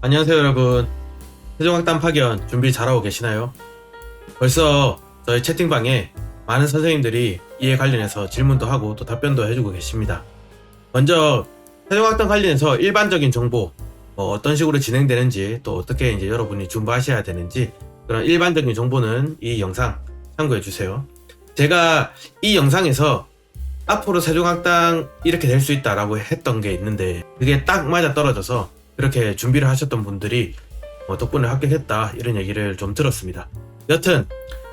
안녕하세요 여러분. 세종학당 파견 준비 잘하고 계시나요? 벌써 저희 채팅방에 많은 선생님들이 이에 관련해서 질문도 하고 또 답변도 해주고 계십니다. 먼저 세종학당 관련해서 일반적인 정보, 어떤 식으로 진행되는지, 또 어떻게 이제 여러분이 준비하셔야 되는지, 그런 일반적인 정보는 이 영상 참고해 주세요. 제가 이 영상에서 앞으로 세종학당 이렇게 될 수 있다라고 했던 게 있는데, 그게 딱 맞아 떨어져서 그렇게 준비를 하셨던 분들이 덕분에 합격했다 이런 얘기를 좀 들었습니다. 여튼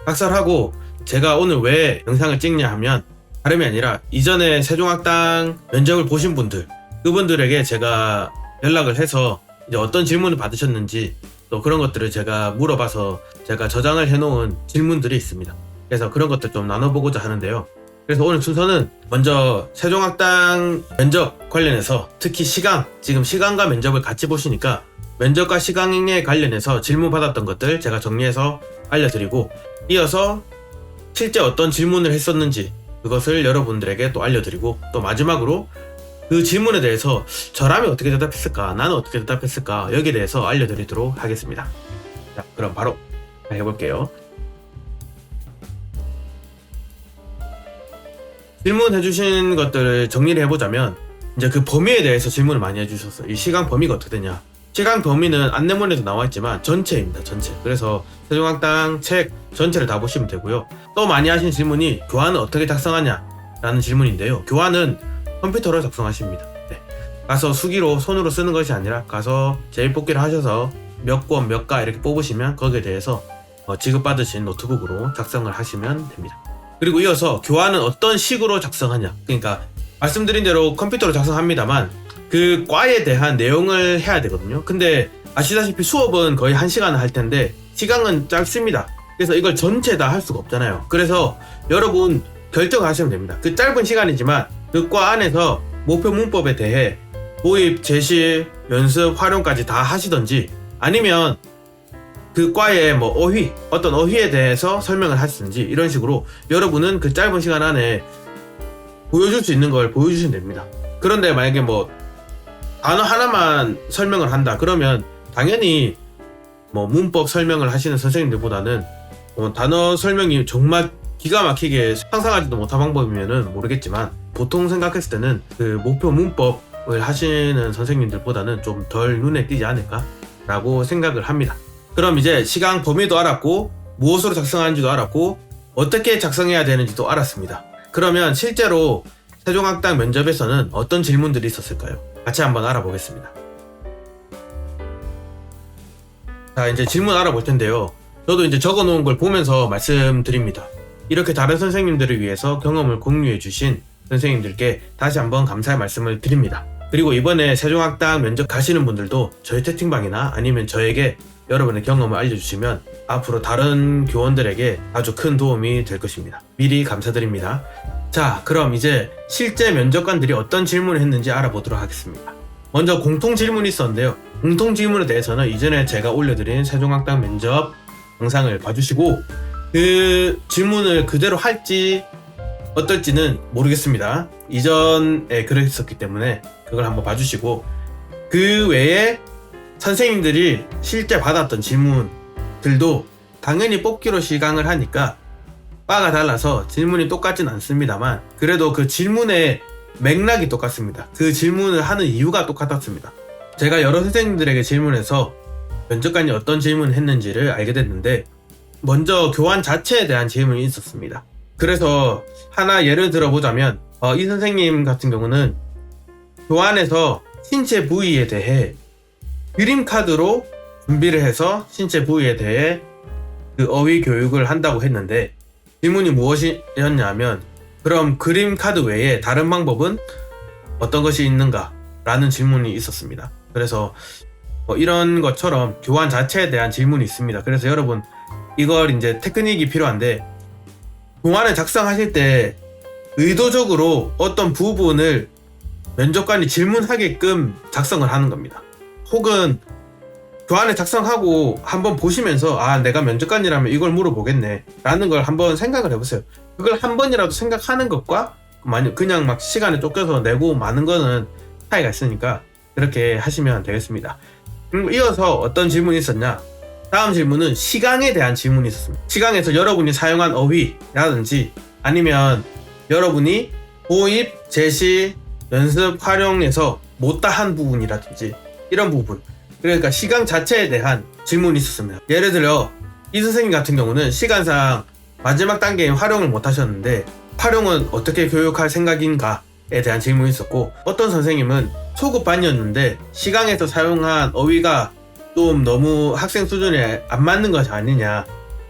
박살하고 제가 오늘 왜 영상을 찍냐 하면 다름이 아니라 이전에 세종학당 면접을 보신 분들, 그분들에게 제가 연락을 해서 이제 어떤 질문을 받으셨는지 또 그런 것들을 제가 물어봐서 제가 저장을 해놓은 질문들이 있습니다. 그래서 그런 것들 좀 나눠보고자 하는데요. 그래서 오늘 순서는 먼저 세종학당 면접 관련해서 특히 지금 시간과 면접을 같이 보시니까 면접과 시간에 관련해서 질문 받았던 것들 제가 정리해서 알려드리고, 이어서 실제 어떤 질문을 했었는지 그것을 여러분들에게 또 알려드리고, 또 마지막으로 그 질문에 대해서 저라면 어떻게 대답했을까, 나는 어떻게 대답했을까, 여기에 대해서 알려드리도록 하겠습니다. 자, 그럼 바로 해볼게요. 질문해주신 것들을 정리를 해보자면, 이제 그 범위에 대해서 질문을 많이 해주셨어요. 이 시간 범위가 어떻게 되냐. 시간 범위는 안내문에도 나와있지만 전체입니다. 전체. 그래서 세종학당 책 전체를 다 보시면 되고요. 또 많이 하신 질문이 교환은 어떻게 작성하냐 라는 질문인데요. 교환은 컴퓨터로 작성하십니다. 네. 가서 수기로 손으로 쓰는 것이 아니라 가서 제일뽑기를 하셔서 몇 권 몇 가 이렇게 뽑으시면 거기에 대해서 지급받으신 노트북으로 작성을 하시면 됩니다. 그리고 이어서 교환은 어떤 식으로 작성하냐. 그러니까 말씀드린 대로 컴퓨터로 작성합니다만 그 과에 대한 내용을 해야 되거든요. 근데 아시다시피 수업은 거의 1시간을 할 텐데 시간은 짧습니다. 그래서 이걸 전체 다 할 수가 없잖아요. 그래서 여러분 결정하시면 됩니다. 그 짧은 시간이지만 그 과 안에서 목표 문법에 대해 도입, 제시, 연습, 활용까지 다 하시던지, 아니면 그 과의 어떤 어휘에 대해서 설명을 하시든지, 이런 식으로 여러분은 그 짧은 시간 안에 보여줄 수 있는 걸 보여주시면 됩니다. 그런데 만약에 단어 하나만 설명을 한다 그러면 당연히 문법 설명을 하시는 선생님들보다는 단어 설명이 정말 기가 막히게 상상하지도 못한 방법이면은 모르겠지만, 보통 생각했을 때는 그 목표 문법을 하시는 선생님들보다는 좀 덜 눈에 띄지 않을까 라고 생각을 합니다. 그럼 이제 시간 범위도 알았고, 무엇으로 작성하는지도 알았고, 어떻게 작성해야 되는지도 알았습니다. 그러면 실제로 세종학당 면접에서는 어떤 질문들이 있었을까요? 같이 한번 알아보겠습니다. 자, 이제 질문 알아볼 텐데요. 저도 이제 적어 놓은 걸 보면서 말씀드립니다. 이렇게 다른 선생님들을 위해서 경험을 공유해 주신 선생님들께 다시 한번 감사의 말씀을 드립니다. 그리고 이번에 세종학당 면접 가시는 분들도 저희 채팅방이나 아니면 저에게 여러분의 경험을 알려주시면 앞으로 다른 교원들에게 아주 큰 도움이 될 것입니다. 미리 감사드립니다. 자, 그럼 이제 실제 면접관들이 어떤 질문을 했는지 알아보도록 하겠습니다. 먼저 공통 질문이 있었는데요. 공통 질문에 대해서는 이전에 제가 올려드린 세종학당 면접 영상을 봐주시고, 그 질문을 그대로 할지 어떨지는 모르겠습니다. 이전에 그랬었기 때문에 그걸 한번 봐주시고, 그 외에 선생님들이 실제 받았던 질문들도 당연히 뽑기로 시강을 하니까 바가 달라서 질문이 똑같진 않습니다만, 그래도 그 질문의 맥락이 똑같습니다. 그 질문을 하는 이유가 똑같았습니다. 제가 여러 선생님들에게 질문해서 면접관이 어떤 질문을 했는지를 알게 됐는데, 먼저 교환 자체에 대한 질문이 있었습니다. 그래서 하나 예를 들어보자면, 이 선생님 같은 경우는 교환에서 신체 부위에 대해 그림 카드로 준비를 해서 신체 부위에 대해 그 어휘 교육을 한다고 했는데, 질문이 무엇이었냐면, 그럼 그림 카드 외에 다른 방법은 어떤 것이 있는가? 라는 질문이 있었습니다. 그래서 이런 것처럼 교환 자체에 대한 질문이 있습니다. 그래서 여러분 이걸 이제 테크닉이 필요한데, 교환을 작성하실 때 의도적으로 어떤 부분을 면접관이 질문하게끔 작성을 하는 겁니다. 혹은 교환을 작성하고 한번 보시면서 내가 면접관이라면 이걸 물어보겠네 라는 걸 한번 생각을 해보세요. 그걸 한 번이라도 생각하는 것과 그냥 막 시간에 쫓겨서 내고 마는 거는 차이가 있으니까 그렇게 하시면 되겠습니다. 그리고 이어서 어떤 질문이 있었냐, 다음 질문은 시강에 대한 질문이 있었습니다. 시강에서 여러분이 사용한 어휘라든지 아니면 여러분이 도입, 제시, 연습, 활용에서 못다한 부분이라든지 이런 부분, 그러니까 시강 자체에 대한 질문이 있었습니다. 예를 들어 이 선생님 같은 경우는 시간상 마지막 단계인 활용을 못 하셨는데 활용은 어떻게 교육할 생각인가에 대한 질문이 있었고, 어떤 선생님은 초급반이었는데 시강에서 사용한 어휘가 좀 너무 학생 수준에 안 맞는 것이 아니냐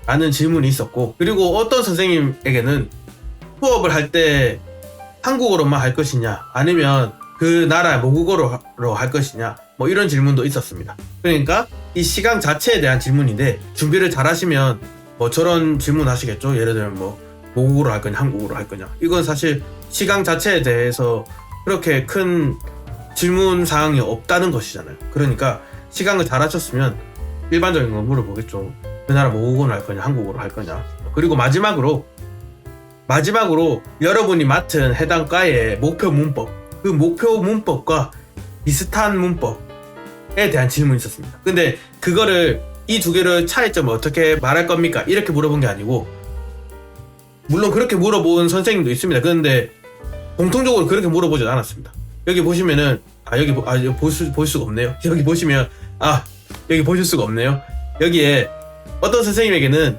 라는 질문이 있었고, 그리고 어떤 선생님에게는 수업을 할 때 한국어로만 할 것이냐 아니면 그 나라 모국어로 할 것이냐 뭐 이런 질문도 있었습니다. 그러니까 이 시강 자체에 대한 질문인데 준비를 잘 하시면 뭐 저런 질문 하시겠죠. 예를 들면 뭐 모국어로 할 거냐 한국어로 할 거냐, 이건 사실 시강 자체에 대해서 그렇게 큰 질문 사항이 없다는 것이잖아요. 그러니까 시강을 잘 하셨으면 일반적인 거 물어보겠죠. 그 나라 모국어로 할 거냐 한국어로 할 거냐. 그리고 마지막으로 여러분이 맡은 해당 과의 목표 문법, 그 목표 문법과 비슷한 문법에 대한 질문이 있었습니다. 근데 그거를 이 두 개를 차이점을 어떻게 말할 겁니까? 이렇게 물어본 게 아니고, 물론 그렇게 물어본 선생님도 있습니다. 그런데 공통적으로 그렇게 물어보진 않았습니다. 여기 보시면은 여기 볼 수가 없네요. 여기 보시면 여기 보실 수가 없네요. 여기에 어떤 선생님에게는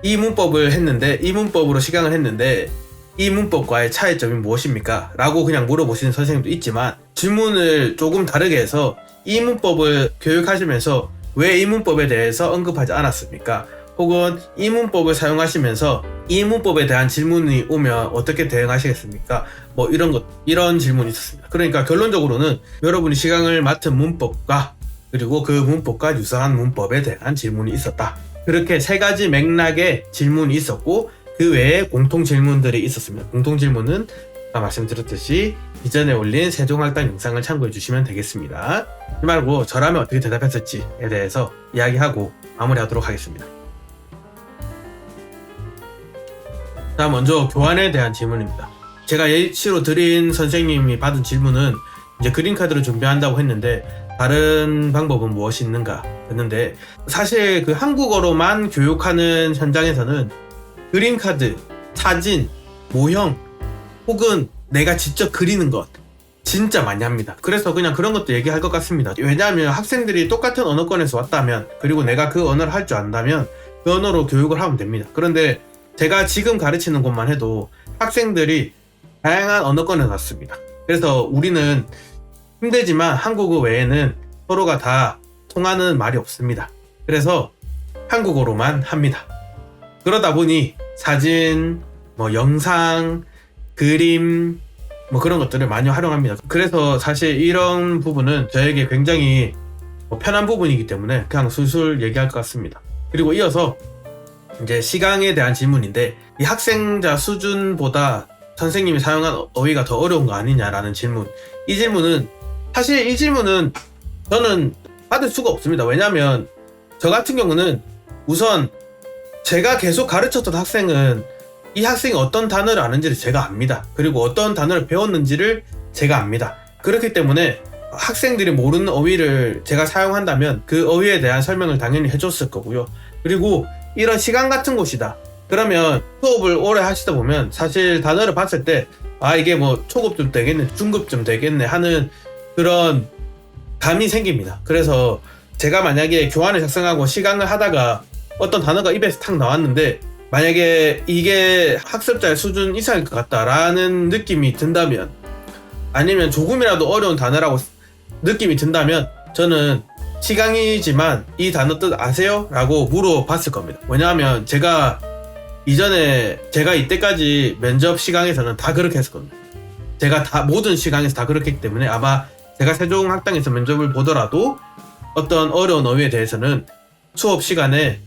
이 문법을 했는데 이 문법으로 시강을 했는데 이 문법과의 차이점이 무엇입니까? 라고 그냥 물어보시는 선생님도 있지만, 질문을 조금 다르게 해서 이 문법을 교육하시면서 왜 이 문법에 대해서 언급하지 않았습니까? 혹은 이 문법을 사용하시면서 이 문법에 대한 질문이 오면 어떻게 대응하시겠습니까? 뭐 이런 질문이 있었습니다. 그러니까 결론적으로는 여러분이 시강을 맡은 문법과 그리고 그 문법과 유사한 문법에 대한 질문이 있었다. 그렇게 세 가지 맥락의 질문이 있었고, 그 외에 공통 질문들이 있었습니다. 공통 질문은 아까 말씀드렸듯이 이전에 올린 세종학당 영상을 참고해 주시면 되겠습니다. 이 말고 저라면 어떻게 대답했을지에 대해서 이야기하고 마무리하도록 하겠습니다. 자, 먼저 교환에 대한 질문입니다. 제가 예시로 드린 선생님이 받은 질문은 이제 그린카드를 준비한다고 했는데 다른 방법은 무엇이 있는가 했는데, 사실 그 한국어로만 교육하는 현장에서는 그린카드, 사진, 모형 혹은 내가 직접 그리는 것 진짜 많이 합니다. 그래서 그냥 그런 것도 얘기할 것 같습니다. 왜냐하면 학생들이 똑같은 언어권에서 왔다면, 그리고 내가 그 언어를 할 줄 안다면 그 언어로 교육을 하면 됩니다. 그런데 제가 지금 가르치는 곳만 해도 학생들이 다양한 언어권에서 왔습니다. 그래서 우리는 힘들지만 한국어 외에는 서로가 다 통하는 말이 없습니다. 그래서 한국어로만 합니다. 그러다 보니 사진, 영상, 그림 그런 것들을 많이 활용합니다. 그래서 사실 이런 부분은 저에게 굉장히 편한 부분이기 때문에 그냥 술술 얘기할 것 같습니다. 그리고 이어서 이제 시강에 대한 질문인데, 이 학생자 수준보다 선생님이 사용한 어휘가 더 어려운 거 아니냐라는 질문. 이 질문은 저는 받을 수가 없습니다. 왜냐하면 저 같은 경우는 우선 제가 계속 가르쳤던 학생은 이 학생이 어떤 단어를 아는지를 제가 압니다. 그리고 어떤 단어를 배웠는지를 제가 압니다. 그렇기 때문에 학생들이 모르는 어휘를 제가 사용한다면 그 어휘에 대한 설명을 당연히 해줬을 거고요. 그리고 이런 시간 같은 곳이다. 그러면 수업을 오래 하시다 보면 사실 단어를 봤을 때 이게 초급 좀 되겠네, 중급 좀 되겠네 하는 그런 감이 생깁니다. 그래서 제가 만약에 교환을 작성하고 시강을 하다가 어떤 단어가 입에서 탁 나왔는데 만약에 이게 학습자의 수준 이상일 것 같다라는 느낌이 든다면, 아니면 조금이라도 어려운 단어라고 느낌이 든다면 저는 시강이지만 이 단어 뜻 아세요? 라고 물어봤을 겁니다. 왜냐하면 제가 이때까지 면접 시강에서는 다 그렇게 했었거든요. 제가 모든 시강에서 다 그렇기 때문에 아마 제가 세종학당에서 면접을 보더라도 어떤 어려운 어휘에 대해서는 수업 시간에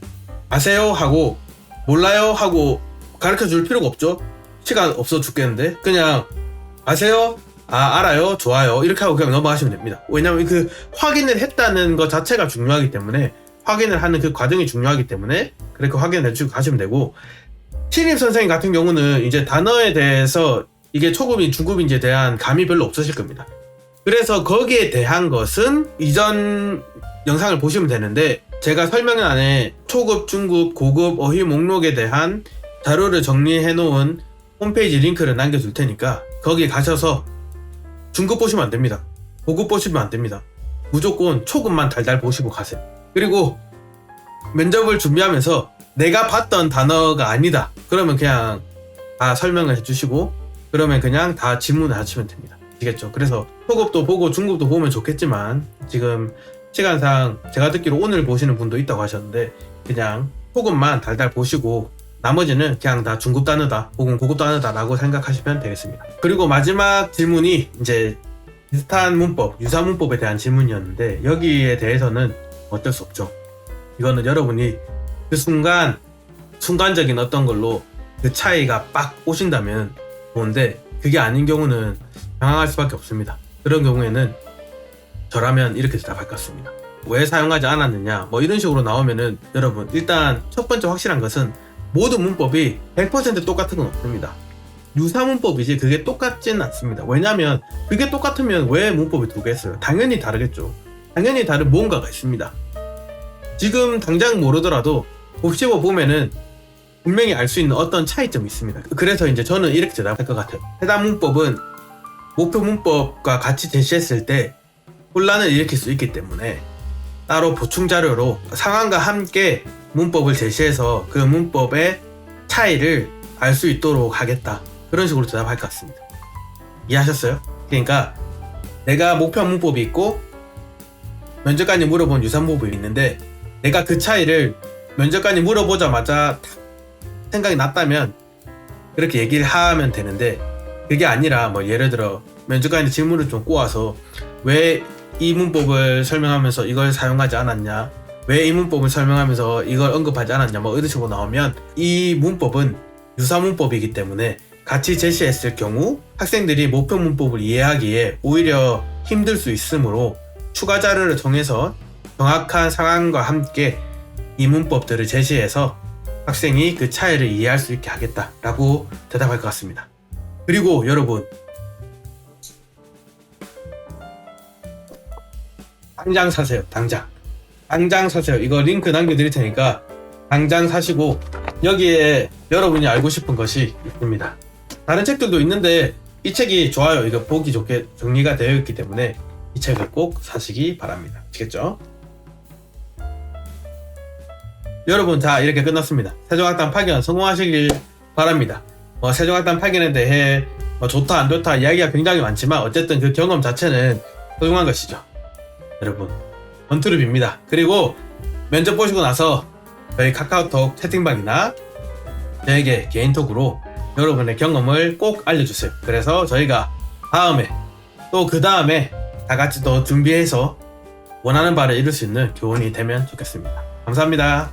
아세요? 하고 몰라요? 하고 가르쳐 줄 필요가 없죠. 시간 없어 죽겠는데 그냥 아세요? 알아요? 좋아요. 이렇게 하고 그냥 넘어가시면 됩니다. 왜냐면 그 확인을 했다는 것 자체가 중요하기 때문에, 확인을 하는 그 과정이 중요하기 때문에 그렇게 확인을 해주고 가시면 되고, 신입 선생님 같은 경우는 이제 단어에 대해서 이게 초급인 중급인지에 대한 감이 별로 없으실 겁니다. 그래서 거기에 대한 것은 이전 영상을 보시면 되는데, 제가 설명란에 초급, 중급, 고급 어휘 목록에 대한 자료를 정리해 놓은 홈페이지 링크를 남겨둘 테니까 거기 가셔서 중급 보시면 안 됩니다. 고급 보시면 안 됩니다. 무조건 초급만 달달 보시고 가세요. 그리고 면접을 준비하면서 내가 봤던 단어가 아니다 그러면 그냥 다 설명을 해주시고, 그러면 그냥 다 질문을 하시면 됩니다. 아시겠죠? 그래서 초급도 보고 중급도 보면 좋겠지만, 지금 시간상 제가 듣기로 오늘 보시는 분도 있다고 하셨는데, 그냥 초급만 달달 보시고 나머지는 그냥 다 중급 단어다 혹은 고급 단어다 라고 생각하시면 되겠습니다. 그리고 마지막 질문이 이제 비슷한 문법, 유사 문법에 대한 질문이었는데, 여기에 대해서는 어쩔 수 없죠. 이거는 여러분이 그 순간적인 어떤 걸로 그 차이가 빡 오신다면 좋은데, 그게 아닌 경우는 당황할 수밖에 없습니다. 그런 경우에는 저라면 이렇게 대답할 것 같습니다. 왜 사용하지 않았느냐 뭐 이런 식으로 나오면은, 여러분 일단 첫 번째 확실한 것은 모든 문법이 100% 똑같은 건 없습니다. 유사 문법이지 그게 똑같지는 않습니다. 왜냐면 그게 똑같으면 왜 문법이 두 개였어요? 당연히 다르겠죠. 당연히 다른 뭔가가 있습니다. 지금 당장 모르더라도 곱씹어 보면은 분명히 알 수 있는 어떤 차이점이 있습니다. 그래서 이제 저는 이렇게 대답할 것 같아요. 해당 문법은 목표 문법과 같이 제시했을 때 혼란을 일으킬 수 있기 때문에 따로 보충 자료로 상황과 함께 문법을 제시해서 그 문법의 차이를 알 수 있도록 하겠다, 그런 식으로 대답할 것 같습니다. 이해하셨어요? 그러니까 내가 목표 문법이 있고 면접관이 물어본 유사 문법이 있는데, 내가 그 차이를 면접관이 물어보자마자 생각이 났다면 그렇게 얘기를 하면 되는데, 그게 아니라 뭐 예를 들어 면접관이 질문을 좀 꼬아서 왜 이 문법을 설명하면서 이걸 사용하지 않았냐, 왜 이 문법을 설명하면서 이걸 언급하지 않았냐 뭐 이런 식으로 나오면, 이 문법은 유사 문법이기 때문에 같이 제시했을 경우 학생들이 목표 문법을 이해하기에 오히려 힘들 수 있으므로 추가 자료를 통해서 정확한 상황과 함께 이 문법들을 제시해서 학생이 그 차이를 이해할 수 있게 하겠다라고 대답할 것 같습니다. 그리고 여러분, 당장 사세요. 당장 사세요. 이거 링크 남겨드릴 테니까 당장 사시고, 여기에 여러분이 알고 싶은 것이 있습니다. 다른 책들도 있는데 이 책이 좋아요. 이거 보기 좋게 정리가 되어 있기 때문에 이 책을 꼭 사시기 바랍니다. 아시겠죠? 여러분, 자, 이렇게 끝났습니다. 세종학당 파견 성공하시길 바랍니다. 세종학당 파견에 대해 좋다 안 좋다 이야기가 굉장히 많지만 어쨌든 그 경험 자체는 소중한 것이죠. 여러분, 원투를 빕니다. 그리고 면접 보시고 나서 저희 카카오톡 채팅방이나 저에게 개인톡으로 여러분의 경험을 꼭 알려주세요. 그래서 저희가 다음에 또 그 다음에 다 같이 또 준비해서 원하는 바를 이룰 수 있는 교훈이 되면 좋겠습니다. 감사합니다.